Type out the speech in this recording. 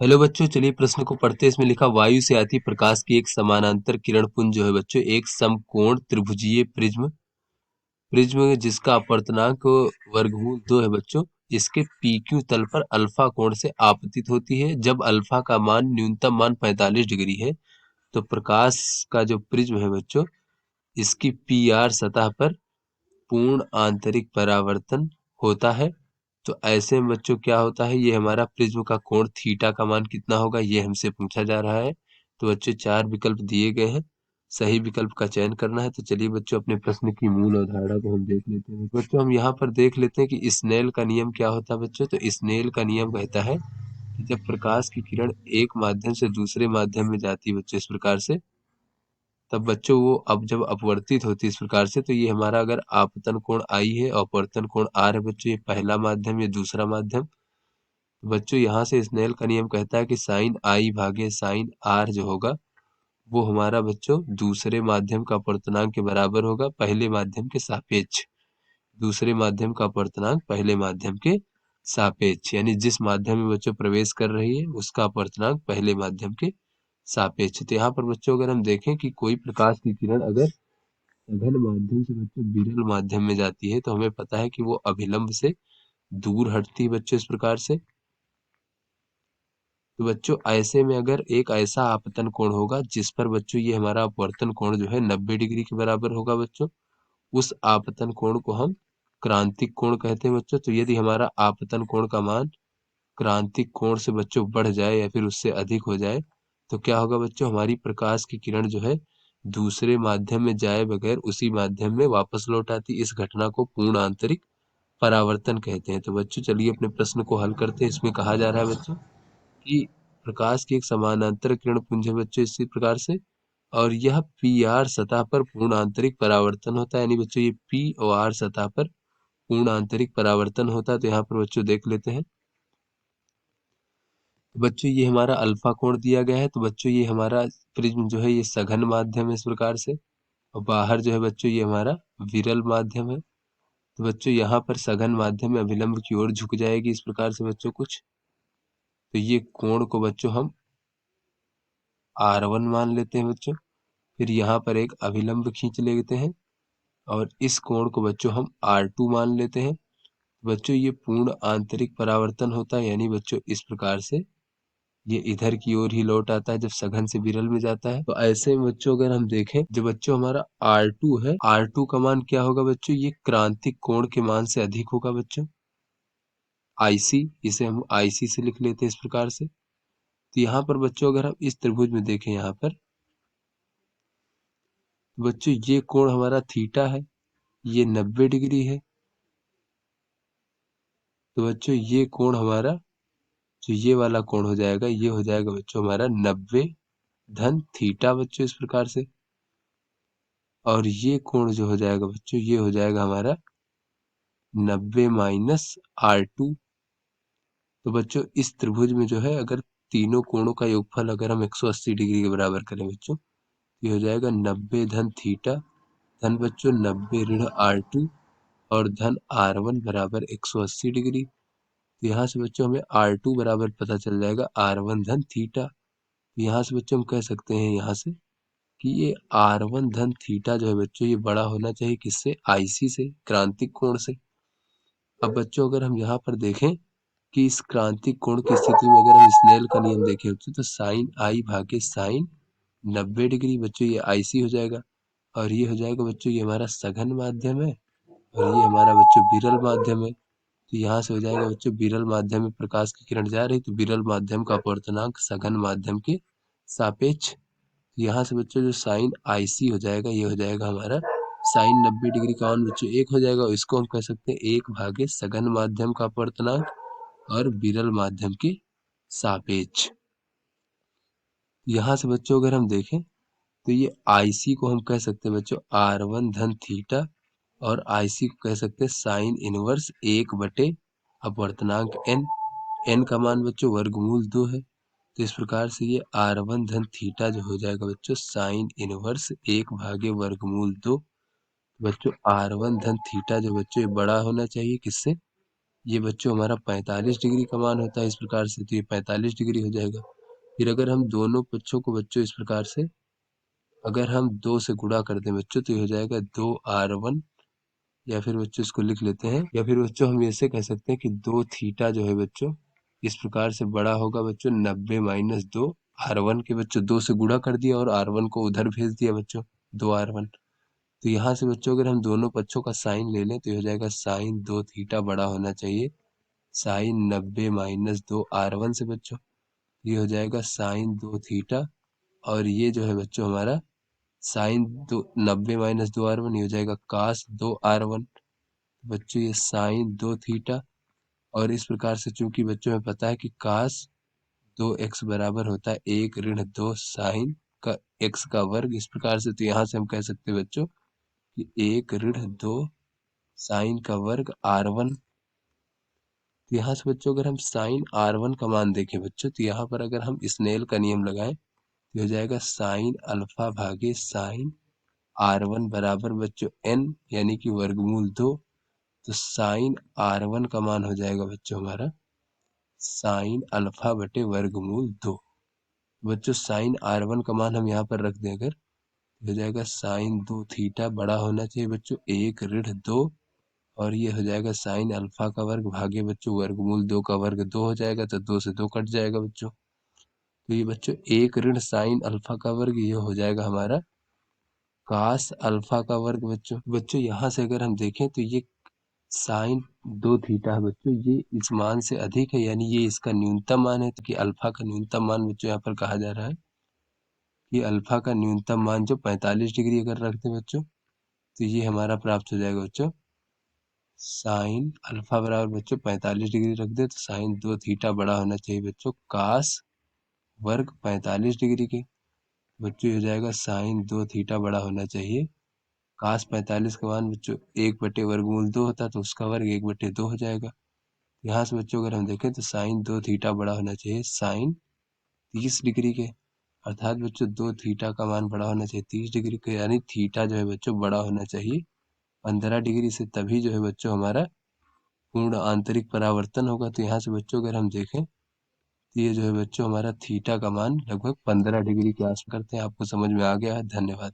Hello बच्चों, चलिए प्रश्न को पढ़ते हैं। इसमें लिखा वायु से आती प्रकाश की एक समानांतर किरण पुंज जो है बच्चों एक समकोण त्रिभुजीय प्रिज्म प्रिज्म जिसका अपवर्तनांक वर्गमूल 2 है बच्चों। इसके PQ तल पर अल्फा कोण से आपतित होती है। जब अल्फा का मान न्यूनतम मान 45 डिग्री है तो प्रकाश का जो प्रिज्म है बच्चों इसकी PR सतह पर पूर्ण आंतरिक परावर्तन होता है। तो ऐसे में बच्चों क्या होता है, ये हमारा प्रिज्म का कोण थीटा का मान कितना होगा ये हमसे पूछा जा रहा है। तो बच्चों 4 विकल्प दिए गए हैं, सही विकल्प का चयन करना है। तो चलिए बच्चों अपने प्रश्न की मूल अवधारणा को हम देख लेते हैं। बच्चों हम यहाँ पर देख लेते हैं कि स्नेल का नियम क्या होता है बच्चों। तो स्नेल का नियम कहता है कि जब प्रकाश की किरण एक माध्यम से दूसरे माध्यम में जाती है बच्चों इस प्रकार से, तब बच्चों वो अब जब अपवर्तित होती है इस प्रकार से, तो ये हमारा अगर आपतन कोण आई है और अपवर्तन कोण आर है बच्चों, ये पहला माध्यम, ये दूसरा माध्यम। तो बच्चों यहाँ से स्नेल का नियम कहता है कि साइन आई भागे साइन आर जो होगा वो हमारा बच्चों दूसरे माध्यम का अपवर्तनांक के बराबर होगा पहले माध्यम के सापेक्ष। दूसरे माध्यम का अपवर्तनांक पहले माध्यम के सापेक्ष, यानी जिस माध्यम में बच्चों प्रवेश कर रही है उसका अपवर्तनांक पहले माध्यम के सापेक्ष। तो यहाँ पर बच्चों अगर हम देखें कि कोई प्रकाश की किरण अगर सघन माध्यम से बच्चों विरल माध्यम में जाती है तो हमें पता है कि वो अभिलंब से दूर हटती है बच्चों इस प्रकार से। तो बच्चों ऐसे में अगर एक ऐसा आपतन कोण होगा जिस पर बच्चों ये हमारा अपवर्तन कोण जो है 90 डिग्री के बराबर होगा बच्चों, उस आपतन कोण को हम क्रांतिक कोण कहते हैं बच्चों। तो यदि हमारा आपतन कोण का मान क्रांतिक कोण से बच्चों बढ़ जाए या फिर उससे अधिक हो जाए तो क्या होगा बच्चों, हमारी प्रकाश की किरण जो है दूसरे माध्यम में जाए बगैर उसी माध्यम में वापस लौट आती। इस घटना को पूर्ण आंतरिक परावर्तन कहते हैं। तो बच्चों चलिए अपने प्रश्न को हल करते हैं। इसमें कहा जा रहा है बच्चों कि प्रकाश की एक समानांतर किरण पुंज है बच्चों इसी प्रकार से, और यह PR सतह पर पूर्ण आंतरिक परावर्तन होता है। यानी बच्चों ये POR सतह पर पूर्ण आंतरिक परावर्तन होता है। तो यहाँ पर बच्चों देख लेते हैं। तो बच्चों ये हमारा अल्फा कोण दिया गया है। तो बच्चों ये हमारा प्रिज्म जो है ये सघन माध्यम है इस प्रकार से, और बाहर जो है बच्चों ये हमारा विरल माध्यम है। तो बच्चों यहाँ पर सघन माध्यम में अभिलंब की ओर झुक जाएगी इस प्रकार से बच्चों कुछ। तो ये कोण को बच्चों हम R1 मान लेते हैं बच्चों। फिर यहाँ पर एक अभिलंब खींच लेते हैं और इस कोण को बच्चों हम R2 मान लेते हैं। बच्चों ये पूर्ण आंतरिक परावर्तन होता है, यानी बच्चों इस प्रकार से ये इधर की ओर ही लौट आता है जब सघन से विरल में जाता है। तो ऐसे में बच्चों अगर हम देखें, जब बच्चों हमारा R2 है, R2 का मान क्या होगा बच्चों, ये क्रांतिक कोण के मान से अधिक होगा बच्चों। IC, इसे हम IC से लिख लेते हैं इस प्रकार से। तो यहाँ पर बच्चों अगर हम इस त्रिभुज में देखें यहाँ पर, तो बच्चों ये कोण हमारा थीटा है, ये 90 डिग्री है। तो बच्चों ये कोण हमारा जो ये वाला कोण हो जाएगा, ये हो जाएगा बच्चों हमारा 90 धन थीटा बच्चों इस प्रकार से। और ये कोण जो हो जाएगा बच्चों, ये हो जाएगा हमारा 90 माइनस R2। तो बच्चों इस त्रिभुज में जो है अगर तीनों कोणों का योगफल अगर हम 180 डिग्री के बराबर करें बच्चों, ये हो जाएगा 90 धन थीटा धन बच्चों 90 ऋण R2 और धन R1 बराबर 180 डिग्री। तो यहाँ से बच्चों हमें R2 बराबर पता चल जाएगा R1 धन थीटा। तो यहाँ से बच्चों हम कह सकते हैं यहाँ से कि ये R1 धन थीटा जो है बच्चों ये बड़ा होना चाहिए किससे, IC से, क्रांतिक कोण से। अब बच्चों अगर हम यहाँ पर देखें कि इस क्रांतिक कोण की स्थिति में अगर हम स्नेल का नियम देखें बच्चों, तो साइन आई भागे साइन 90 डिग्री बच्चों ये IC हो जाएगा। और ये हो जाएगा बच्चों ये हमारा सघन माध्यम है और ये हमारा बच्चों विरल माध्यम है। तो यहाँ से हो जाएगा बच्चों विरल माध्यम में प्रकाश की किरण जा रही, तो विरल माध्यम का अपवर्तनांक सघन माध्यम के सापेक्ष। यहाँ से बच्चों जो साइन IC हो जाएगा, ये हो जाएगा हमारा साइन 90 डिग्री का मान बच्चों 1 हो जाएगा। इसको हम कह सकते हैं 1 भागे सघन माध्यम का अपवर्तनांक और विरल माध्यम के सापेक्ष। यहाँ से बच्चों अगर हम देखें तो ये IC को हम कह सकते हैं बच्चों R1 धन थीटा और IC को कह सकते हैं साइन इनवर्स 1 बटे अपवर्तनांक n। n का मान बच्चों वर्गमूल 2 है। तो इस प्रकार से ये R1 धन थीटा जो हो जाएगा बच्चों साइन इनवर्स 1 भागे वर्गमूल 2। बच्चों R1 धन थीटा जो बच्चों ये बड़ा होना चाहिए किससे, ये बच्चों हमारा 45 डिग्री का मान होता है इस प्रकार से, तो ये 45 डिग्री हो जाएगा। फिर अगर हम दोनों पक्षों को बच्चों इस प्रकार से अगर हम 2 से गुणा कर दें बच्चों, तो ये हो जाएगा 2r1, या फिर बच्चों इसको लिख लेते हैं, या फिर बच्चों हम ऐसे कह सकते हैं कि 2 थीटा जो है बच्चों इस प्रकार से बड़ा होगा बच्चों 90 माइनस 2 r1 के। बच्चों 2 से गुणा कर दिया और r1 को उधर भेज दिया बच्चों 2r1। तो यहाँ से बच्चों अगर हम दोनों पक्षों का साइन ले लें तो ये हो जाएगा साइन 2 थीटा बड़ा होना चाहिए साइन 90 माइनस 2r1 से बच्चों। ये हो जाएगा साइन 2 थीटा, और ये जो है बच्चों हमारा साइन 90 माइनस 2r1 ये हो जाएगा कास 2r1। बच्चों ये साइन 2 थीटा, और इस प्रकार से चूंकि बच्चों में पता है कि कास 2x बराबर होता है 1 ऋण 2 साइन का x का वर्ग, इस प्रकार से तो यहाँ से हम कह सकते हैं बच्चों कि 1 ऋण 2 साइन का वर्ग r1। तो यहाँ से बच्चों अगर हम साइन r1 का मान देखें बच्चों, तो यहाँ पर अगर हम स्नेल का नियम लगाएं तो हो जाएगा साइन अल्फा भागे साइन r1 बराबर बच्चों n, यानी कि वर्गमूल 2। तो साइन r1 का मान हो जाएगा बच्चों हमारा साइन अल्फा बटे वर्गमूल 2। बच्चों साइन r1 का मान हम यहाँ पर रख दें अगर, हो जाएगा साइन 2 थीटा बड़ा होना चाहिए बच्चों 1 ऋण 2, और ये हो जाएगा साइन अल्फा का वर्ग भागे बच्चों वर्गमूल 2 का वर्ग 2 हो जाएगा, तो 2 से 2 कट जाएगा बच्चों। तो ये बच्चों 1 ऋण साइन अल्फा का वर्ग ये हो जाएगा हमारा कास अल्फा का वर्ग बच्चों। बच्चों यहाँ से अगर हम देखें तो ये साइन 2 थीटा है बच्चों, ये इस मान से अधिक है, यानी ये इसका न्यूनतम मान है। तो कि अल्फा का न्यूनतम मान बच्चों यहाँ पर कहा जा रहा है कि अल्फा का न्यूनतम मान जो 45 डिग्री अगर रख दें बच्चों, तो ये हमारा प्राप्त हो जाएगा बच्चों साइन अल्फा बराबर बच्चों 45 डिग्री रख दे तो साइन 2 थीटा बड़ा होना चाहिए बच्चों कास वर्ग 45 डिग्री के। बच्चों ये हो जाएगा साइन 2 थीटा बड़ा होना चाहिए कास 45 का मान बच्चों 1/वर्गमूल 2 होता है, तो उसका वर्ग 1/2 हो जाएगा। यहाँ से बच्चों अगर हम देखें तो साइन 2 थीटा बड़ा होना चाहिए साइन 30 डिग्री के, अर्थात बच्चों 2 थीटा का मान बड़ा होना चाहिए 30 डिग्री के, यानी थीटा जो है बच्चों बड़ा होना चाहिए 15 डिग्री से, तभी जो है बच्चों हमारा पूर्ण आंतरिक परावर्तन होगा। तो यहाँ से बच्चों अगर हम देखें तो ये जो है बच्चों हमारा थीटा का मान लगभग 15 डिग्री के आसपास करते हैं। आपको समझ में आ गया है, धन्यवाद।